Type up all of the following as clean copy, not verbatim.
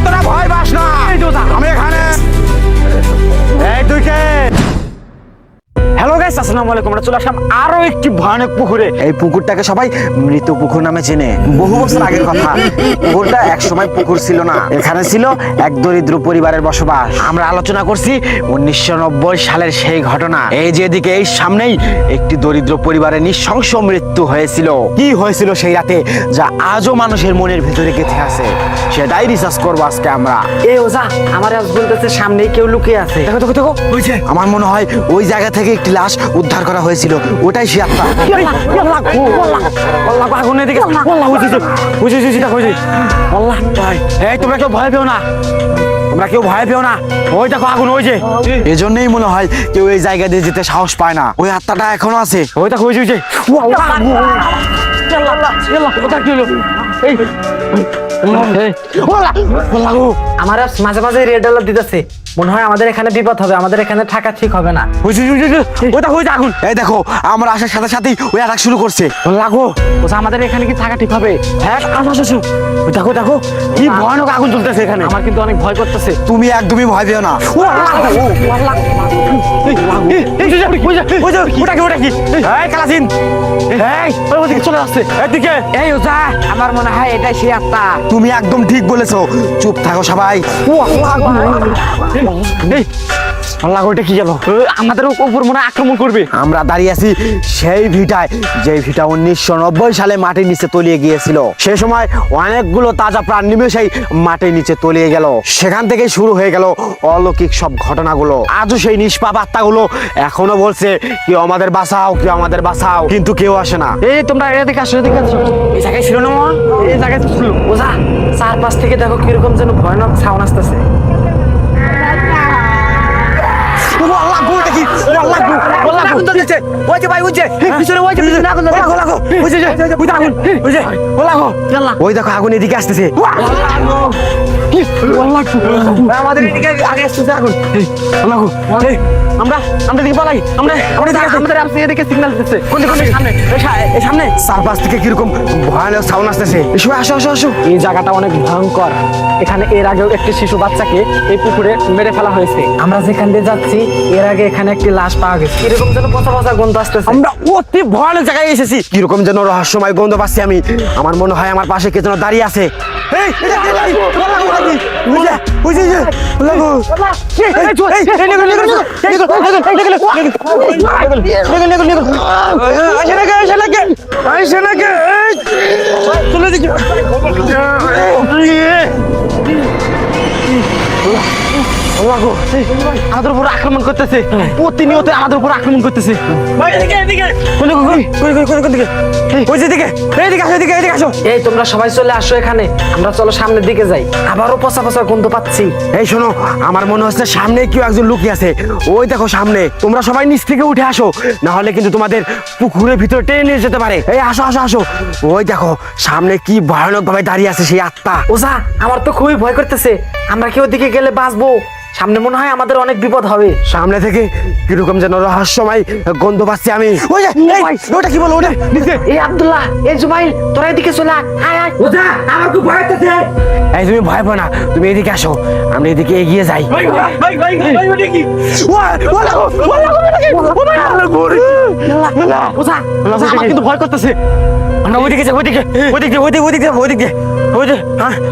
তোরা ভয় পাস না, আমি এখানে। হ্যালো গাইস, আসসালামু আলাইকুম। আমরা চলে আসলাম আরো একটি ভয়ানক পুকুরে। এই পুকুরটাকে সবাই মৃত পুকুর নামে চেনে। বহু বছর আগের কথা। পুকুরটা এক সময় পুকুর ছিল না, এখানে ছিল এক দরিদ্র পরিবারের বসবাস। আমরা আলোচনা করছি 1990 সালের সেই ঘটনা। এই যে এদিকে এই সামনেই একটি দরিদ্র পরিবারের নৃশংস মৃত্যু হয়েছিল। কি হয়েছিল সেই রাতে যা আজও মানুষের মনের ভিতরে গেঁথে আছে, সেটাই রিসার্চ করবো আজকে আমরা। এই ওজা, আমার আজ বলতেছে সামনেই কেউ লুকিয়ে আছে। দেখো দেখো দেখো, আমার মনে হয় ওই জায়গা থেকে একটি লাশ উদ্ধার করা হয়েছিল, ওটাই সে আত্মা। তোমরা কেউ ভয় পেও না, তোমরা কেউ ভয় পেও না। ওই দেখো আগুন, ওই যে। এজন্যই মনে হয় কেউ এই জায়গা দিয়ে যেতে সাহস পায় না। ওই আত্মাটা এখনো আছে। ওই দেখো, ওই যে। আমার মাঝে মাঝে রেড অ্যালার্ট দিতেছে, মনে হয় আমাদের এখানে বিপদ হবে, আমাদের এখানে থাকা ঠিক হবে না। আগুন, এই দেখো আমরা আসার সাথে সাথেই ওই অ্যাটাক শুরু করছে। লাগো ওজা, আমাদের এখানে কি থাকা ঠিক হবে? হ্যাঁ, আসো। দেখো দেখো কি ভয়ানক আগুন চলতেছে এখানে। আমার কিন্তু অনেক ভয় করতেছে। তুমি একদমই ভয় পেও না। চলে আসছে এদিকে। এই ওজা, আমার মনে হয় এটাই সেই আত্মা। তুমি একদম ঠিক বলেছো, চুপ থাকো সবাই। ওটা কি গেল? আমাদের উপর মনে হয় আক্রমণ করবে। আমরা দাঁড়িয়ে আছি সেই ভিটায়, যে ভিটা 1990 সালে মাটির নিচে তলিয়ে গিয়েছিল। সে সময় অনেকগুলো তাজা প্রাণ নিমেষেই মাটির নিচে তলিয়ে গেল। সেখান থেকে শুরু হয়ে গেল অলৌকিক সব ঘটনাগুলো। আজও সেই নিষ্পাপ আত্মাগুলো এখনো বলছে কেউ আমাদের বাঁচাও, কেউ আমাদের বাঁচাও, কিন্তু কেউ আসে না। এই তোমরা এদিকে আসো, এদিকে আসো। এই জায়গায় ছিল না, এই জায়গায় তো ছিল। ওজা, চারপাশ থেকে দেখো কিরকম যেন ভয়ানক সাউন্ড আসতেছে। ওই দেখো আগুন এদিকে আসতেছে। আমাদের এদিকে আগে আসতেছে আগুন। আমরা দিকে পালাই। আমাদের এদিকে সিগন্যাল দিতেছে। সামনে চারপাশ থেকে কিরকম ভয়ানক সাউন্ড আসতেছে। আসো। এই জায়গাটা অনেক ভয়ঙ্কর। এখানে এর আগেও একটি শিশু বাচ্চাকে এই পুকুরে মেরে ফেলা হয়েছে। আমরা যেখান দিয়ে যাচ্ছি এর আগে এখানে একটি লাশ পাওয়া গেছে। এরকম যেন পচা পচা গন্ধ আসতেছে। আমরা অতি ভয়ানক জায়গায় এসেছি। কিরকম যেন রহস্যময় গন্ধ পাচ্ছি আমি। আমার মনে হয় আমার পাশে কে যেন দাঁড়িয়ে আছে। আমাদের উপর আক্রমণ করতেছে, প্রতিনিয়ত আমাদের উপর আক্রমণ করতেছে। এই তোমরা সবাই চলে আসো এখানে, আমরা চলো সামনের দিকে যাই। আবারও পচা পচা গন্ধ পাচ্ছি। এই শোনো, আমার মনে হচ্ছে সামনে কেউ একজন লুকিয়ে আছে। ওই দেখো সামনে। তোমরা সবাই নিচ থেকে উঠে আসো, না হলে কিন্তু তোমাদের পুকুরের ভিতরে টেনে নিয়ে যেতে পারে। এই আসো। ওই দেখো সামনে কি ভয়ানক ভাবে দাঁড়িয়ে আছে সেই আত্মা। ওজা, আমার তো খুবই ভয় করতেছে। আমরা কি ওদিকে গেলে বাঁচবো? সামনে মনে হয় আমাদের অনেক বিপদ হবে। সামনে থেকে কিরকম যেন রহস্যময় গন্ধ পাচ্ছি আমি। ওটা কি বলো? ওটা এই আব্দুল্লাহ, এই জুবাইল, তোরা এদিকে চলে আয়। ওজা, আমার খুব ভয় করতেছে। এই তুমি ভয় পাও না, তুমি এদিকে আসো, আমরা এদিকে এগিয়ে যাই। ওজা, আমার কিন্তু ভয় করতেছে। আমরা ওইদিকে যাবো, ওইদিকে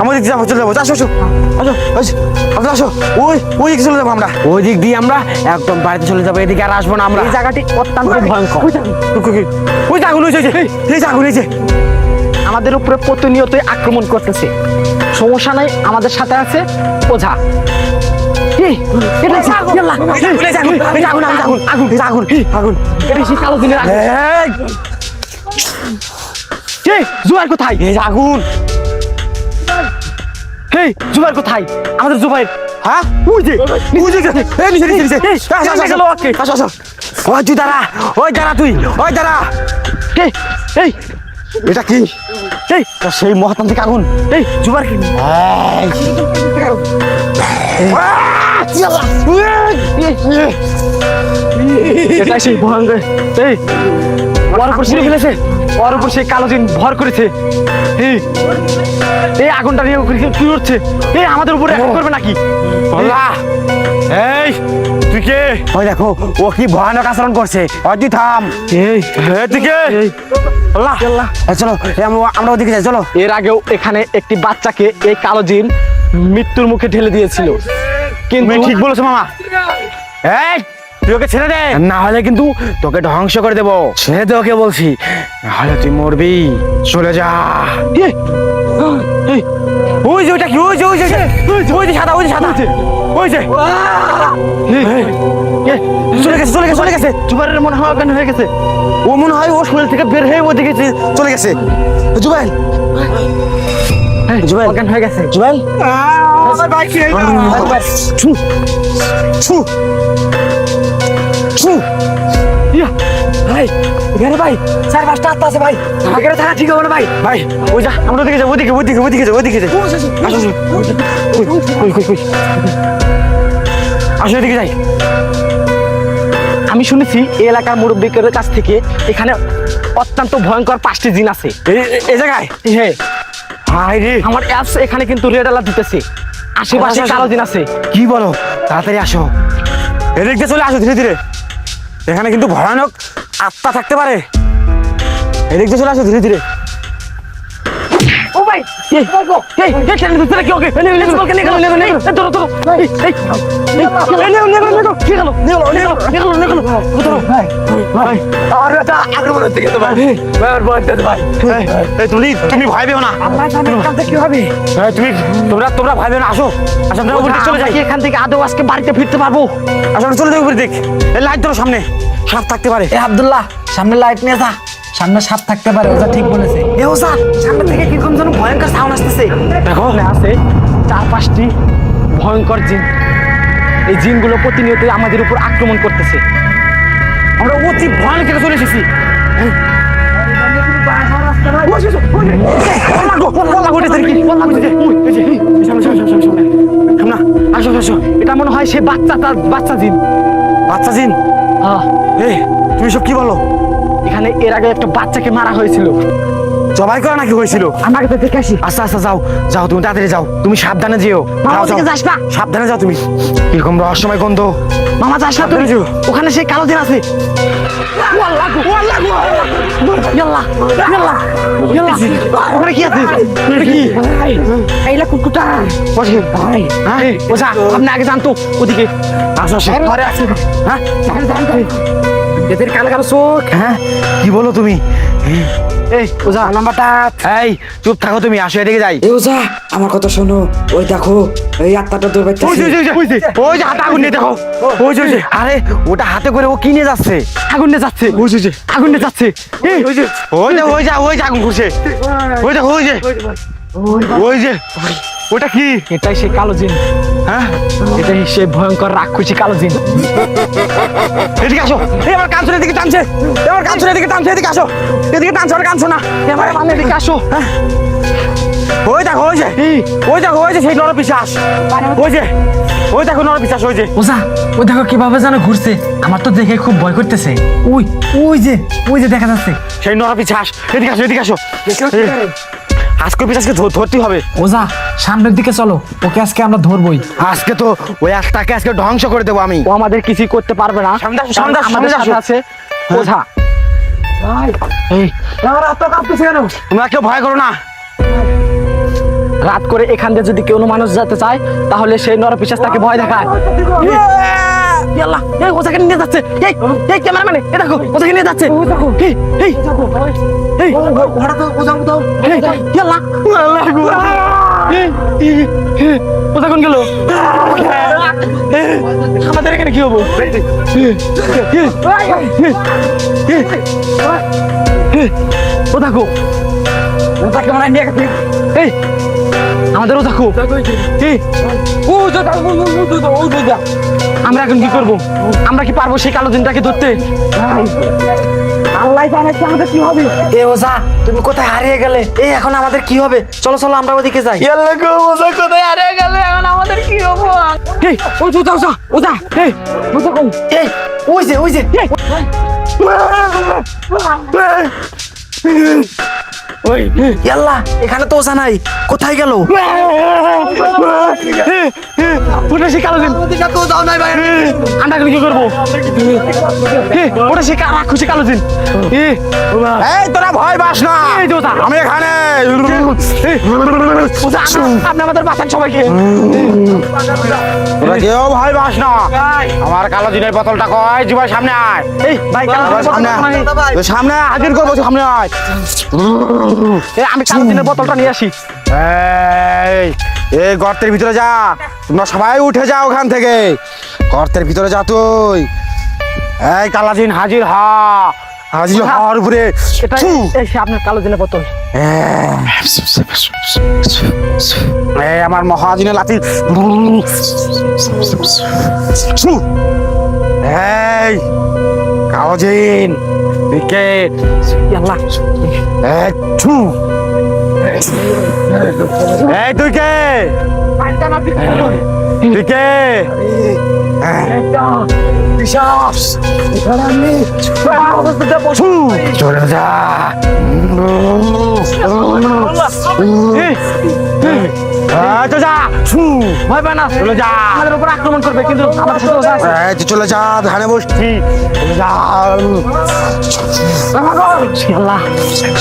আমার দিকে যাবো, চলে যাবো। আসো, ওই দিকে চলে যাবো আমরা। ওই দিক দিয়ে আমরা একদম বাড়িতে চলে যাবো, এদিকে আর আসবো না আমরা। এই জায়গাটি অত্যন্ত ভয়ঙ্কর। ওই আগুন হয়েছে। আমাদের উপরে প্রতিনিয়তই আক্রমণ করতেছে। সমস্যা নাই, আমাদের সাথে আছে ওঝা। জুবাইর কোথায়? আগুন। জুবাইর কোথায়? আমাদের জুবাইর। হ্যাঁ, ওই দাঁড়া তুই। এটা কি? এই সেই মহাতান্ত্রিক আগুন। এই জুবার কি এটাই সেই ভয়ঙ্কর। এই ওর উপর ছিঁড়ে ফেলেছে, ওর উপর সেই কালো জিন ভর করেছে। এই আগুনটা নিয়ে কি করছে? এই আমাদের উপরে আগুন করবে নাকি? আল্লাহ, এই তুই কে? ওই দেখো ও কি ভয়ানক আচরণ করছে। ওই তুই থাম। এই তুই কে? আল্লাহ আল্লাহ, চলো আমরা ওদিকে যাই, চলো। এর আগেও এখানে একটি বাচ্চাকে এই কালো জিন মৃত্যুর মুখে ঢেলে দিয়েছিল, কিন্তু তুমি ঠিক বলেছো মামা। এই তুই ওকে ছেড়ে দে, না হলে কিন্তু তোকে ধ্বংস করে দেবো। ছেড়ে দে ওকে বলছি, না হলে তুই মরবি। চলে যা। ওই যে ওইটা কি? ওই যে ওই যে ওই যে সাদা, ওই যে সাদা, ওই যে চলে গেছে চলে গেছে চলে গেছে। জুবাইরের মনে হয় অজ্ঞান হয়ে গেছে। ও মনে হয় ও শরীর থেকে বের হয়ে ওদিকে চলে গেছে। জুবাইল, জুবাইল অজ্ঞান হয়ে গেছে। জুবাইল, ছু ছু ছু। ভাই এখানে ভাই 4-5টা আত্মা আছে ভাই, এখানে থাকা ঠিক হবে না ভাই। ভাই ওই যা, আমরা ওদিকে যাই, ওদিকে ওদিকে ওদিকে যাই, ওদিকে যাই। আসো আসো, কই কই কই, আসো এদিকে যাই। আমি শুনেছি এই এলাকার মুরব্বীদের কাছ থেকে এখানে অত্যন্ত ভয়ঙ্কর 5টি জিন আছে। এই জায়গায়? হ্যাঁ, হাই রে, আমার অ্যাপস এখানে কিন্তু রেড অ্যালার্ট দিতেছে, আশেপাশে কালো জিন আছে। কি বলো? তাড়াতাড়ি আসো, এদিক দিয়ে চলে আসো ধীরে ধীরে। এখানে কিন্তু ভয়ানক আত্মা থাকতে পারে। এদিক দিয়ে চলে আসো ধীরে ধীরে। ও ভাই এই এই এই ট্রেন ভিতরে কি ওকে এনে এনে বলকে নিয়ে গেল নিয়ে গেল এই ধরো ধরো এই এই নিয়ে গেল কি গেল নিয়ে গেল ধরো ভাই ভাই আর এটা আক্রমণ হচ্ছে তো ভাই ভাই আর বলতে ভাই এই তুমি ভয় পেও না। আল্লাহ জানে কালকে কি হবে। এই তুমি তোমরা ভয় পেও না। আসো আসো, আমরা উপরে চলে যাই। এখান থেকে আদৌ আজকে বাড়িতে ফিরতে পারবো? আসো আমরা চলে যাই উপরে। দেখ এই লাইট ধরো, সামনে সাপ থাকতে পারে। এ আব্দুল্লাহ সামনে লাইট নিয়ে যা, সামনে সাপ থাকতে পারে। ওটা ঠিক বলেছে। এ ওসা সামনে থেকে কিরকম যেন ভয়ঙ্কর সাউন্ড আসতেছে। দেখো আছে 4-5টি ভয়ঙ্কর জিন। এই জিনগুলো প্রতিনিয়ত আমাদের উপর আক্রমণ করতেছে। আমরা অতি ভয়ানক থেকে চলে এসেছি। এটা মনে হয় সে বাচ্চা জিন। বাচ্চা জিন? এই তুমি সব কি বলো? এখানে এর আগে একটা বাচ্চাকে মারা হয়েছিল। জবাই করা নাকি হয়েছিল? আমাকে তো দেখে আসি। আচ্ছা আচ্ছা, যাও যাও, তুমি তাড়াতাড়ি যাও। তুমি সাবধানে যেও। মামা দিকে যাস না। সাবধানে যাও তুমি। কিরকম রহস্যময় গন্ধ। মামা যাস না তুই, ওখানে সেই কালো জিন আছে। ওখানে কি আছে? কি এইলা কুকুরটা ভাই? হ্যাঁ ওঝা, আপনি আগে জানতো ওদিকে। আসো আসো, ঘরে আছে। হ্যাঁ এদের কালো কালো চোখ। হ্যাঁ কি বলো তুমি? এই ওঝা নাম্বারটা। এই চুপ থাকো তুমি, আসো এদিকে যাই। এ ওঝা আমার কথা শোনো, ওই দেখো এই আত্মাটা দৌড় ওই যে ওই যে হাতে আগুন নিয়ে দেখো। ওই যে আরে ওটা হাতে করে ও কিনে যাচ্ছে। আগুন নিয়ে যাচ্ছে, আগুন নিয়ে যাচ্ছে। ওই যে আগুন ঘুরছে। ওই দেখো ওই যে ওটা কি? এটাই সেই কালো জিন। হ্যাঁ এটাই সেই ভয়ঙ্কর রাক্ষসী কালো জিন। এদিকে আসো। এই আমার কান এদিকে টানছে, আমার কান এদিকে টানছে। এদিকে আসো, এদিকে টানছে, আমার কান শোনা। এবার মানে এদিকে আসো। ওই দেখো ওই যে সেই নরপিশাচ। ওই দেখো নরপিশাচ। ওঝা ওই দেখো কিভাবে যেন ঘুরছে, আমার তো দেখে খুব ভয় করতেছে। ওই যে দেখা যাচ্ছে। সেই নরপিশাচ। এদিকে আসো। আজকে পিশাচকে ধরতে হবে। ওঝা সামনের দিকে চলো, ওকে আজকে আমরা ধরবই। আজকে তো ওই আত্মাকে আজকে ধ্বংস করে দেবো আমি। ও আমাদের কিছুই করতে পারবে না। সামনে আসো, কারণ আমাদের সাথে আছে ওঝা। এই তোমরা কেউ ভয় করো না। রাত করে এখান দিয়ে যদি কোনো মানুষ যেতে চায় তাহলে সেই নরপিশাচ তাকে ভয় দেখায়। এই ওঝাকে নিয়ে যাচ্ছে। এই ক্যামেরাম্যান, এই দেখো ওঝাকে নিয়ে যাচ্ছে। ওঝা কোন গেল? আমাদের এখানে কি হবো? ও দেখো ওঝাকে মানে নিয়ে গেছে। এই আমাদের ওটা খুব এই ও দাদা ও দাদা আমরা এখন কি করব? আমরা কি পারবো সেই কালো দিনটাকে ধরতে? আল্লাহ জানে কি আমাদের কি হবে। এ ওজা তুমি কোথায় হারিয়ে গেলে? এই এখন আমাদের কি হবে? চলো চলো আমরা ওদিকে যাই। আল্লাহ গো ওজা কোথায় হারিয়ে গেল? এখন আমাদের কি হবে? এই ও ওজা ওজা ওজা এই ওজা কই? এই ওই যে ওই ইয়াল্লা এখানে তো ওজা নাই, কোথায় গেল? ওটা সে কালো দিন তো যাও নাই ভাই। আমরা এখন কি করবো? ওটা সে খুশি কালো দিন। এই তোরা ভয় পাস না, এই যে ওটা আমি এখানে। আপনি আমাদের বাঁচান সবাইকে। তোরা কেউ ভয় পাস না, আমার কালো দিনের বোতলটা কয় জীবন সামনে আয়। এই ভাই আমার সামনে আয়। তোর সামনে হাজির করবো, সামনে আয়। আমি কালো দিনের বোতলটা নিয়ে আসি। এই গর্তের ভিতরে যা, তোমরা সবাই উঠে যাও ওখান থেকে। গর্তের ভিতরে যা তুই। এই কালাদিন হাজির হ, হাজির হওয়ার উপরে এটা এই সে আপনার কালো দিনের বোতল। এই আমার মহাজিনের লাঠি। এই কালোজিন উইকেট। আল্লাহ এই ছু। এই তুই কে? তুই কে? চলে যা। তো যা। ভয় পায় না, চলে যা। আমাদের উপর আক্রমণ করবে কিন্তু আমাদের সাথে ওজা আছে। তুই চলে যা, ধানে বসছি। চলে যা। আল্লাহ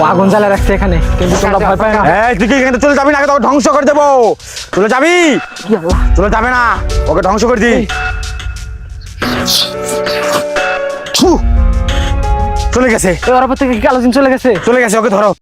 ও আগুন জ্বালা রাখছে এখানে, কিন্তু তোমরা ভয় পায় না। এই তুই কি এখানে চলে যাবি না? তোকে ধ্বংস করে দেবো। চলে যাবি? চলে যাবে না, ওকে ধ্বংস করে দি। ছু। চলে গেছে, ওর উপর থেকে কি কালো দিন চলে গেছে? চলে গেছে, ওকে ধরো।